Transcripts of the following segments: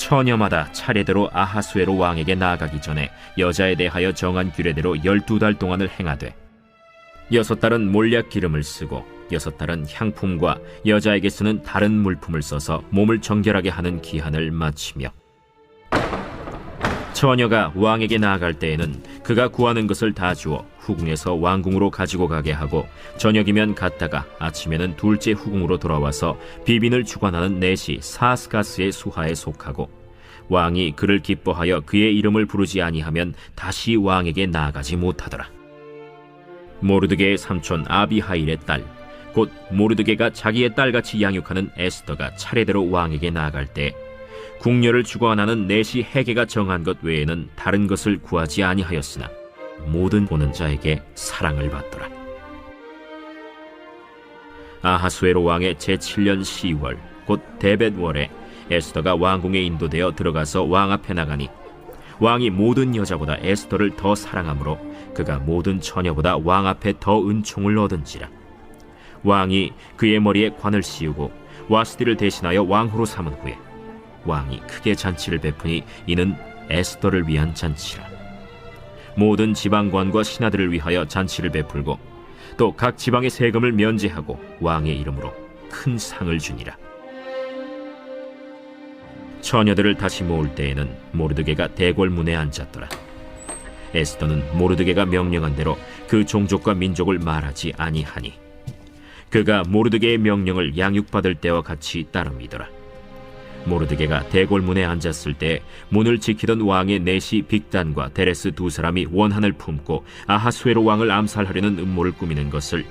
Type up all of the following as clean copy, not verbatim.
처녀마다 차례대로 아하수에로 왕에게 나아가기 전에 여자에 대하여 정한 규례대로 12달 동안을 행하되 6달은 몰약 기름을 쓰고 6달은 향품과 여자에게 쓰는 다른 물품을 써서 몸을 정결하게 하는 기한을 마치며 처녀가 왕에게 나아갈 때에는 그가 구하는 것을 다 주어 후궁에서 왕궁으로 가지고 가게 하고 저녁이면 갔다가 아침에는 둘째 후궁으로 돌아와서 비빈을 주관하는 넷이 사스가스의 수하에 속하고 왕이 그를 기뻐하여 그의 이름을 부르지 아니하면 다시 왕에게 나아가지 못하더라. 모르드게의 삼촌 아비하일의 딸, 곧 모르드게가 자기의 딸같이 양육하는 에스더가 차례대로 왕에게 나아갈 때 궁녀를 주관하는 넷이 헤게가 정한 것 외에는 다른 것을 구하지 아니하였으나 모든 보는 자에게 사랑을 받더라. 아하수에로 왕의 제7년 10월 곧 데벳월에 에스더가 왕궁에 인도되어 들어가서 왕 앞에 나가니 왕이 모든 여자보다 에스더를 더 사랑하므로 그가 모든 처녀보다 왕 앞에 더 은총을 얻은지라. 왕이 그의 머리에 관을 씌우고 와스디를 대신하여 왕후로 삼은 후에 왕이 크게 잔치를 베푸니 이는 에스더를 위한 잔치라. 모든 지방관과 신하들을 위하여 잔치를 베풀고 또 각 지방의 세금을 면제하고 왕의 이름으로 큰 상을 주니라. 처녀들을 다시 모을 때에는 모르드게가 대궐문에 앉았더라. 에스더는 모르드게가 명령한 대로 그 종족과 민족을 말하지 아니하니 그가 모르드게의 명령을 양육받을 때와 같이 따릅니더라. 모르드게가 대궐문에 앉았을 때 문을 지키던 왕의 넷이 빅단과 데레스 두 사람이 원한을 품고 아하수에로 왕을 암살하려는 음모를 꾸미는 것을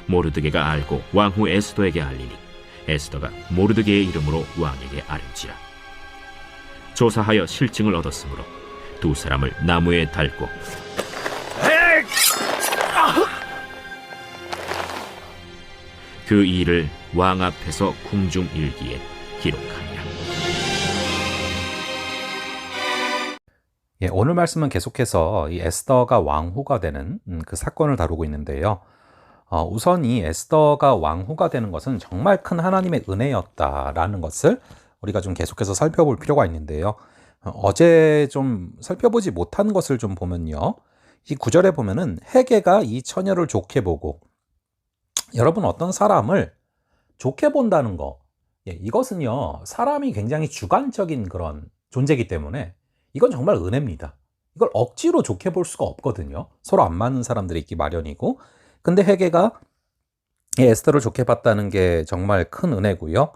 모르드게가 알고 왕후 에스더에게 알리니 에스더가 모르드게의 이름으로 왕에게 아뢰지라. 조사하여 실증을 얻었으므로 두 사람을 나무에 달고 그 일을 왕 앞에서 궁중일기에 기록하니라. 오늘 말씀은 계속해서 이 에스더가 왕후가 되는 그 사건을 다루고 있는데요. 우선 이 에스더가 왕후가 되는 것은 정말 큰 하나님의 은혜였다라는 것을 우리가 좀 계속해서 살펴볼 필요가 있는데요. 어제 좀 살펴보지 못한 것을 좀 보면요. 이 구절에 보면은 헤게가 이 처녀를 좋게 보고, 여러분 어떤 사람을 좋게 본다는 거, 이것은요 사람이 굉장히 주관적인 그런 존재이기 때문에 이건 정말 은혜입니다. 이걸 억지로 좋게 볼 수가 없거든요. 서로 안 맞는 사람들이 있기 마련이고. 근데 헤게가 에스더를 좋게 봤다는 게 정말 큰 은혜고요.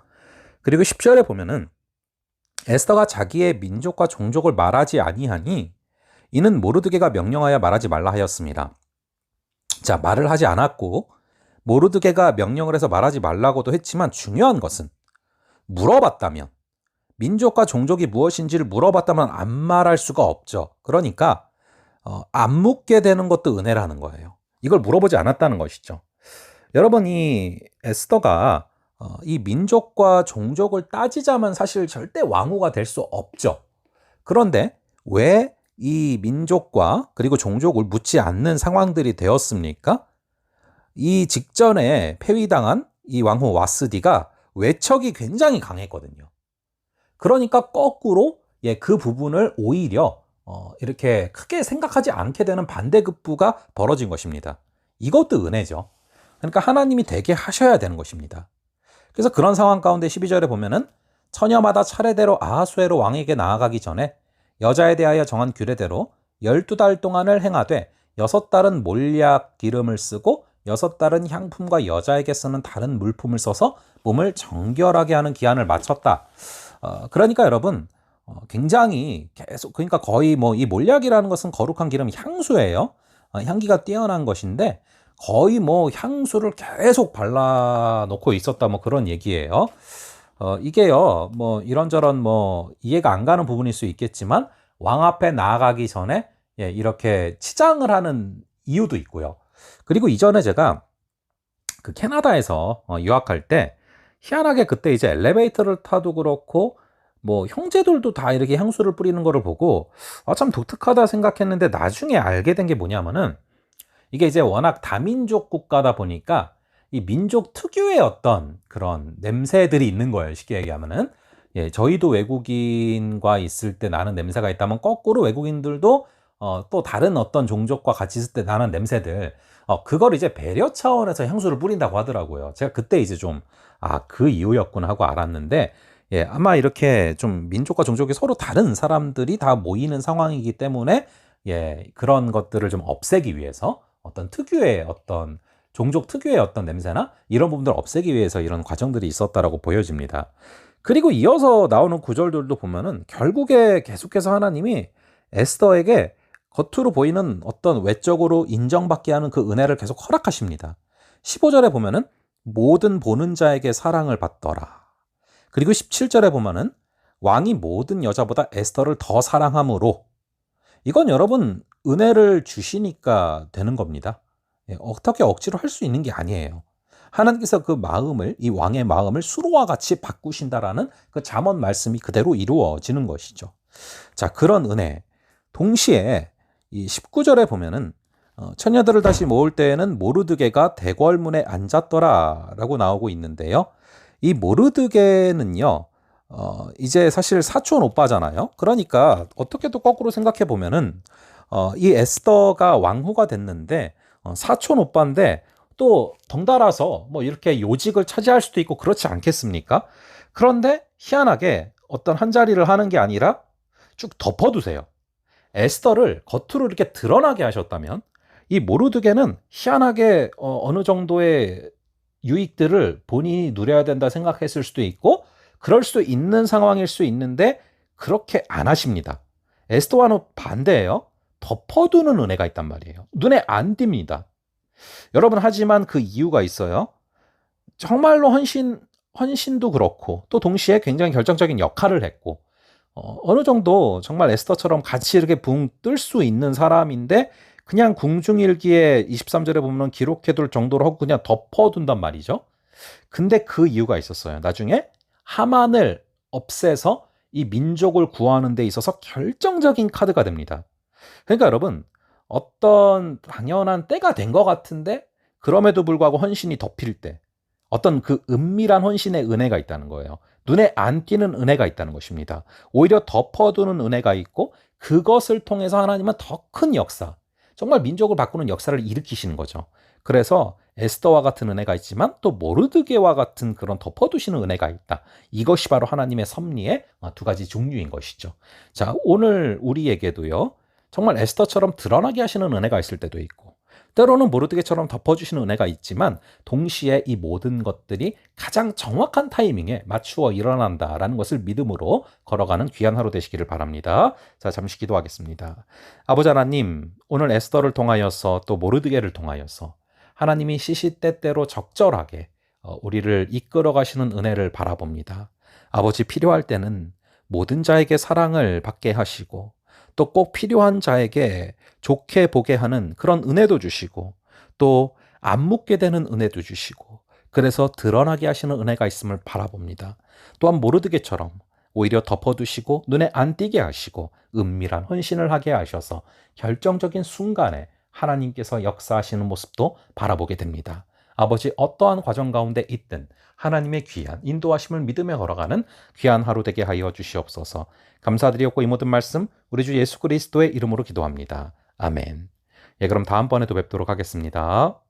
그리고 10절에 보면은 에스더가 자기의 민족과 종족을 말하지 아니하니 이는 모르드게가 명령하여 말하지 말라 하였습니다. 자, 말을 하지 않았고 모르드게가 명령을 해서 말하지 말라고도 했지만 중요한 것은 물어봤다면, 민족과 종족이 무엇인지를 물어봤다면 안 말할 수가 없죠. 그러니까 안 묻게 되는 것도 은혜라는 거예요. 이걸 물어보지 않았다는 것이죠. 여러분, 이 에스더가 이 민족과 종족을 따지자면 사실 절대 왕후가 될 수 없죠. 그런데 왜 이 민족과 그리고 종족을 묻지 않는 상황들이 되었습니까? 이 직전에 폐위당한 이 왕후 와스디가 외척이 굉장히 강했거든요. 그러니까 거꾸로 그 부분을 오히려 이렇게 크게 생각하지 않게 되는 반대급부가 벌어진 것입니다. 이것도 은혜죠. 그러니까 하나님이 되게 하셔야 되는 것입니다. 그래서 그런 상황 가운데 12절에 보면은 처녀마다 차례대로 아하수에로 왕에게 나아가기 전에 여자에 대하여 정한 규례대로 12달 동안을 행하되 6달은 몰약 기름을 쓰고 6달은 향품과 여자에게 쓰는 다른 물품을 써서 몸을 정결하게 하는 기한을 마쳤다. 그러니까 여러분 굉장히 계속, 그러니까 거의 뭐 이 몰약이라는 것은 거룩한 기름, 향수예요. 향기가 뛰어난 것인데 거의 뭐 향수를 계속 발라놓고 있었다, 뭐 그런 얘기예요. 이게요 뭐 이런저런 뭐 이해가 안 가는 부분일 수 있겠지만 왕 앞에 나아가기 전에 이렇게 치장을 하는 이유도 있고요. 그리고 이전에 제가 그 캐나다에서 유학할 때 희한하게 그때 이제 엘리베이터를 타도 그렇고 뭐 형제들도 다 이렇게 향수를 뿌리는 거를 보고 참 독특하다 생각했는데, 나중에 알게 된 게 뭐냐면은 이게 이제 워낙 다민족 국가다 보니까 이 민족 특유의 어떤 그런 냄새들이 있는 거예요. 쉽게 얘기하면은 예, 저희도 외국인과 있을 때 나는 냄새가 있다면 거꾸로 외국인들도 또 다른 어떤 종족과 같이 있을 때 나는 냄새들, 그걸 이제 배려 차원에서 향수를 뿌린다고 하더라고요. 제가 그때 이제 좀, 그 이유였구나 하고 알았는데, 예, 아마 이렇게 좀 민족과 종족이 서로 다른 사람들이 다 모이는 상황이기 때문에, 예, 그런 것들을 좀 없애기 위해서 어떤 특유의 어떤 종족 특유의 어떤 냄새나 이런 부분들을 없애기 위해서 이런 과정들이 있었다라고 보여집니다. 그리고 이어서 나오는 구절들도 보면은 결국에 계속해서 하나님이 에스더에게 겉으로 보이는 어떤 외적으로 인정받게 하는 그 은혜를 계속 허락하십니다. 15절에 보면은 모든 보는 자에게 사랑을 받더라. 그리고 17절에 보면은 왕이 모든 여자보다 에스더를 더 사랑함으로, 이건 여러분 은혜를 주시니까 되는 겁니다. 예, 어떻게 억지로 할 수 있는 게 아니에요. 하나님께서 그 마음을, 이 왕의 마음을 수로와 같이 바꾸신다라는 그 잠언 말씀이 그대로 이루어지는 것이죠. 자, 그런 은혜. 동시에 이 19절에 보면은 처녀들을 다시 모을 때에는 모르드게가 대궐문에 앉았더라라고 나오고 있는데요. 이 모르드게는요, 이제 사실 사촌 오빠잖아요. 그러니까 어떻게 또 거꾸로 생각해 보면은 이 에스더가 왕후가 됐는데 사촌 오빠인데 또 덩달아서 뭐 이렇게 요직을 차지할 수도 있고 그렇지 않겠습니까? 그런데 희한하게 어떤 한 자리를 하는 게 아니라 쭉 덮어두세요. 에스더를 겉으로 이렇게 드러나게 하셨다면 이 모르드게는 희한하게 어느 정도의 유익들을 본인이 누려야 된다 생각했을 수도 있고 그럴 수 있는 상황일 수 있는데 그렇게 안 하십니다. 에스더와는 반대예요. 덮어두는 은혜가 있단 말이에요. 눈에 안 띕니다. 여러분, 하지만 그 이유가 있어요. 정말로 헌신도 그렇고 또 동시에 굉장히 결정적인 역할을 했고 어느 정도 정말 에스더처럼 같이 이렇게 붕 뜰 수 있는 사람인데 그냥 궁중일기에 23절에 보면 기록해둘 정도로 하고 그냥 덮어둔단 말이죠. 근데 그 이유가 있었어요. 나중에 하만을 없애서 이 민족을 구하는 데 있어서 결정적인 카드가 됩니다. 그러니까 여러분, 어떤 당연한 때가 된 것 같은데 그럼에도 불구하고 헌신이 덮일 때 어떤 그 은밀한 헌신의 은혜가 있다는 거예요. 눈에 안 띄는 은혜가 있다는 것입니다. 오히려 덮어두는 은혜가 있고 그것을 통해서 하나님은 더 큰 역사, 정말 민족을 바꾸는 역사를 일으키시는 거죠. 그래서 에스더와 같은 은혜가 있지만 또 모르드게와 같은 그런 덮어두시는 은혜가 있다. 이것이 바로 하나님의 섭리의 두 가지 종류인 것이죠. 자, 오늘 우리에게도요, 정말 에스더처럼 드러나게 하시는 은혜가 있을 때도 있고 때로는 모르드게처럼 덮어주시는 은혜가 있지만 동시에 이 모든 것들이 가장 정확한 타이밍에 맞추어 일어난다라는 것을 믿음으로 걸어가는 귀한 하루 되시기를 바랍니다. 자, 잠시 기도하겠습니다. 아버지 하나님, 오늘 에스더를 통하여서 또 모르드게를 통하여서 하나님이 시시때때로 적절하게 우리를 이끌어 가시는 은혜를 바라봅니다. 아버지, 필요할 때는 모든 자에게 사랑을 받게 하시고 또 꼭 필요한 자에게 좋게 보게 하는 그런 은혜도 주시고 또 안 묻게 되는 은혜도 주시고 그래서 드러나게 하시는 은혜가 있음을 바라봅니다. 또한 모르드게처럼 오히려 덮어두시고 눈에 안 띄게 하시고 은밀한 헌신을 하게 하셔서 결정적인 순간에 하나님께서 역사하시는 모습도 바라보게 됩니다. 아버지, 어떠한 과정 가운데 있든 하나님의 귀한 인도하심을 믿으며 걸어가는 귀한 하루 되게 하여 주시옵소서. 감사드리옵고 이 모든 말씀 우리 주 예수 그리스도의 이름으로 기도합니다. 아멘. 예, 그럼 다음번에도 뵙도록 하겠습니다.